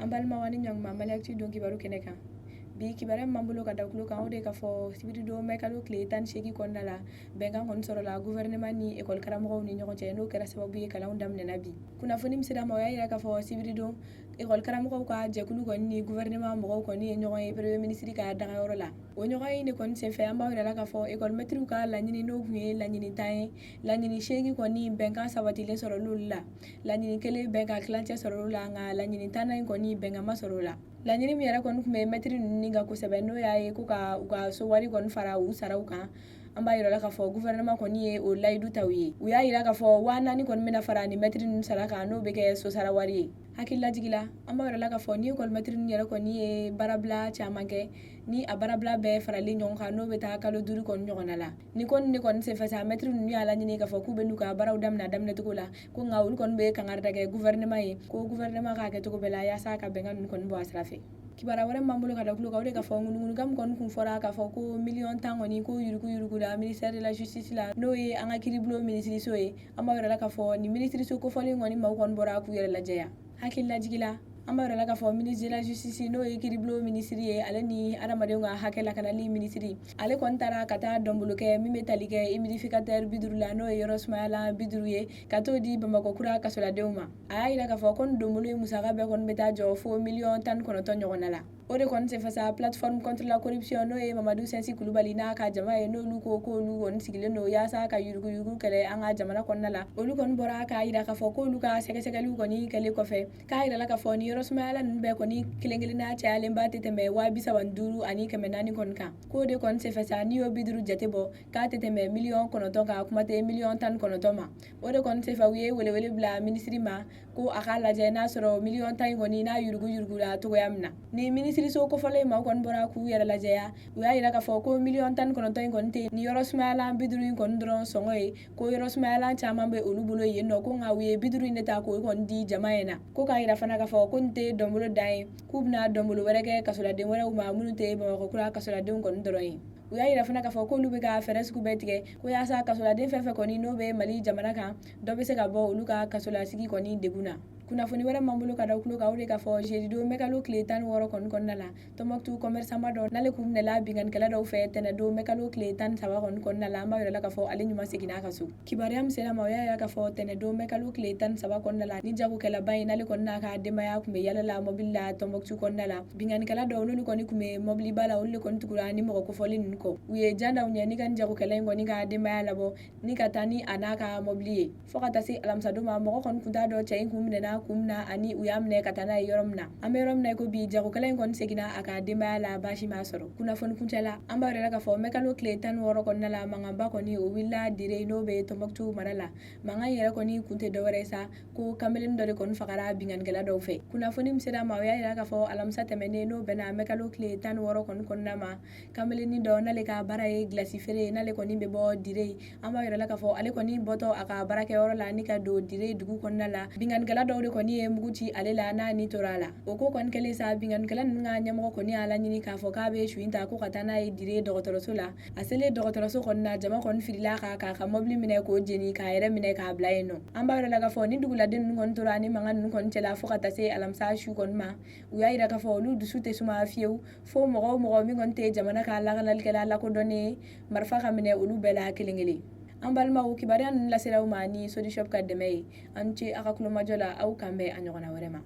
An balimaw ni ɲɔgɔn Mali Actu don kibaru kɛnɛ kan. Bi kibaruya min b'an bolo ka da kulo kan o de ka fɔ sibiridon bɛ kalo tile 18 kɔnɔna la bɛnkan kɔni sɔrɔla gouvernement ni école karamɔgɔw ni ɲɔgɔn cɛ n'o kɛra sababu ye kalanw daminɛna bi. Kunnafoni min sera ma o y'a yira k'a fɔ sibiridon école karamɔgɔw ka jɛkulu kɔni ni gouvernement mɔgɔw kɔni ye ɲɔgɔn ye premier ministre ka dagayɔrɔ la. O ɲɔgɔn ye de kɔni senfɛ an b'aw yira la k'a fɔ école maître ka laɲini n'o tun ye laɲini 10 ye laɲini 8 kɔni bɛnkan sabatilen sɔrɔl'olu la laɲini 1 bɛnkan kilancɛ sɔrɔl'o la nka laɲini 10nan kɔni bɛnkan ma sɔrɔ o la. Laɲini min yɛrɛ kɔni tun bɛ maître ninnu ni kan kosɛbɛ n'o y'a ye ko ka u ka so wari kɔni fara u saraw kan an b'a yira la k'a fɔ gouvernement kɔni ye o layidu ta u ye. U y'a yira k'a fɔ 4000 kɔni bɛna fara ni maître ninnu sara kan n'o bɛ kɛ so sara wari ye. Hakililajigi la an b'a yira la k'a fɔ ni école maître ninnu yɛrɛ kɔni ye baarabila caman kɛ ni a baarabila bɛɛ faralen ɲɔgɔn kan n'o bɛ taa kalo 5 kɔni ɲɔgɔnna la. Ni kɔni ne kɔni senfɛ sa maître ninnu y'a laɲini k'a fɔ k'u bɛ n'u ka baaraw daminɛ cogo la ko nka olu kɔni bɛ kangari da kɛ gouvernement ye ko gouvernement k'a kɛ cogo bɛɛ la yaasa ka bɛnkan ninnu kɔni bɔ a sira fɛ. Kibaruya wɛrɛ min b'an bolo ka da kulo kan o de ka fɔ ŋunuŋunukan min kɔni kun fɔra k'a fɔ ko miliyɔn 10 kɔni ko yurugu la ministère de la justice la n'o ye an ka kiiribulon minisiriso ye an b'a yira la k'a fɔ ni minisiriso kofɔlen kɔni maaw kɔni bɔra k'u yɛrɛ lajɛya. Hakililajigi la an b'a yira la k'a fɔ ministre de la justice n'o ye kiiribulon minisiri ye ale ni adamadenw ka hakɛ lakanali minisiri ale kɔni taara ka taa dɔnbolo kɛ min bɛ tali kɛ humidificateur 50 la n'o ye yɔrɔ sumayalan 50 ye ka t'o di bamakɔ kura kasoladenw ma. A y'a yira k'a fɔ ko nin dɔnbolo ye musaka bɛɛ kɔni bɛ taa jɔ fo miliyɔn 19 ɲɔgɔnna la. O de kɔni senfɛ sa plateforme contre la corruption n'o ye Mamadu Sɛnsi Kulubali n'a ka jama ye n'olu ko k'olu kɔni sigilen don yaasa ka yuruguyurugu kɛlɛ an ka jamana kɔnɔna la. Olu kɔni bɔra k'a yira k'a fɔ k'olu ka sɛgɛsɛgɛliw kɔni kɛlen kɔfɛ k'a yira la k'a fɔ ni yɔrɔ sumayala ninnu bɛɛ kɔni kelen-kelenna cayalenba tɛ tɛmɛ 75 ani 400 kɔni kan. K'o de kɔni senfɛ sa n'i y'o 50 jate bɔ k'a tɛ tɛmɛ miliyɔn 9 kan kuma tɛ miliyɔn 19 ma. O de kɔni senfɛ u ye welewele bila minisiri ma ko a k'a lajɛ n'a sɔrɔ miliyɔn 10 kɔni n'a yuruguyurugula togoya min na. Ni minisiriso kofɔlen maaw kɔni bɔra k'u yɛrɛ lajɛya u y'a yira k'a fɔ ko miliyɔn 19 in kɔni tɛ ni yɔrɔ sumayalan 50 in kɔni dɔrɔn sɔngɔ ye ko yɔrɔ sumayalan caman bɛ olu bolo yen nɔ ko nka u ye 50 in de ta k'o kɔni di jama ye na ko k'a yira fana k'a fɔ ko nin tɛ dɔnbolo dan ye k'u bɛna dɔnbolo wɛrɛ kɛ kasoladen wɛrɛw ma minnu tɛ bamakɔ kura kasoladenw kɔni dɔrɔn ye. U y'a yira fana k'a fɔ k'olu bɛ ka fɛɛrɛ sugu bɛɛ tigɛ ko yaasa kasoladen fɛn fɛn kɔni n'o bɛ Mali jamana kan dɔ bɛ se ka bɔ olu ka kasolasigi kɔni degun na. Kunnafoni wɛrɛ m'an bolo ka da kulo kan o de ka fɔ jeudidon mɛkalo tile 16 kɔni kɔnɔna la Tɔnbɔkutu commerçant ba dɔ n'ale kun minɛla bingannikɛla dɔw fɛ tɛnɛndon mɛkalo tile 13 kɔni kɔnɔna la an b'a yira la k'a fɔ ale ɲuman seginna a ka so. Kibaruya min sera ma o y'a yira k'a fɔ tɛnɛndon mɛkalo tile 13 kɔnɔna la ni jagokɛlaba in n'ale kɔni n'a ka denbaya kun bɛ yala la mobili la Tɔnbɔkutu kɔnɔna la bingannikɛla dɔw n'olu kɔni kun bɛ mobiliba la olu de kɔni tugura ni mɔgɔ kofɔlen ninnu kɔ. U ye jan d'aw ɲɛ ni ka ni jagokɛla in kɔni ka denbaya labɔ ni ka taa ni a n'a ka mobili ye fo ka taa se alamisadon ma mɔgɔ kɔni kun t'a dɔn cɛ in kun minɛna kun min na ani u y'a minɛ ka taa n'a ye yɔrɔ min na. An bɛ yɔrɔ min na ko bi jagokɛla in kɔni seginna a ka denbaya la baasi m'a sɔrɔ. Kunnafoni kuncɛ la an b'a yira la k'a fɔ mɛkalo tile 16 kɔnɔna la mankanba kɔni o wulila dire n'o bɛ Tɔnbɔkutu mara la. Mankan yɛrɛ kɔni kun tɛ dɔwɛrɛ ye sa ko kamalenin dɔ de kɔni fagara bingannikɛla dɔw fɛ. Kunnafoni min sera ma o y'a yira k'a fɔ alamisa tɛmɛnen n'o bɛnna mɛkalo tile 16 kɔni kɔnɔna ma kamalenin dɔ n'ale ka baara ye gilasi feere n'ale kɔni bɛ bɔ dire an b'a yira la k'a fɔ ale kɔni bɔtɔ a ka baarakɛyɔrɔ la ni ka don dire dugu kɔnɔna la bingannikɛla dɔw de kɔni ye mugu ci ale la n'a ni tora a la. O ko kɔni kɛlen sa bingannikɛla ninnu ka ɲɛmɔgɔ kɔni y'a laɲini k'a fɔ k'a bɛ su in ta ko ka taa n'a ye dire dɔgɔtɔrɔso la a selen dɔgɔtɔrɔso kɔni na jama kɔni filila k'a ka mobili minɛ k'o jeni k'a yɛrɛ minɛ k'a bila yen nɔ. An b'a yira la k'a fɔ ni duguladen ninnu kɔni tora ni mankan ninnu kɔni cɛla fo ka taa se alamisa su kɔni ma u y'a yira k'a fɔ olu dusu tɛ suma fiyewu fo mɔgɔ o mɔgɔ min kɔni tɛ jamana ka lakanalikɛla lakodɔnnen ye marifa ka minɛ olu bɛɛ la kelen-kelen. An balimaw kibaruya ninnu laseraw ma ni solution ka dɛmɛ ye an ce a ka kulomajɔ la aw kan bɛn a ɲɔgɔnna wɛrɛ ma.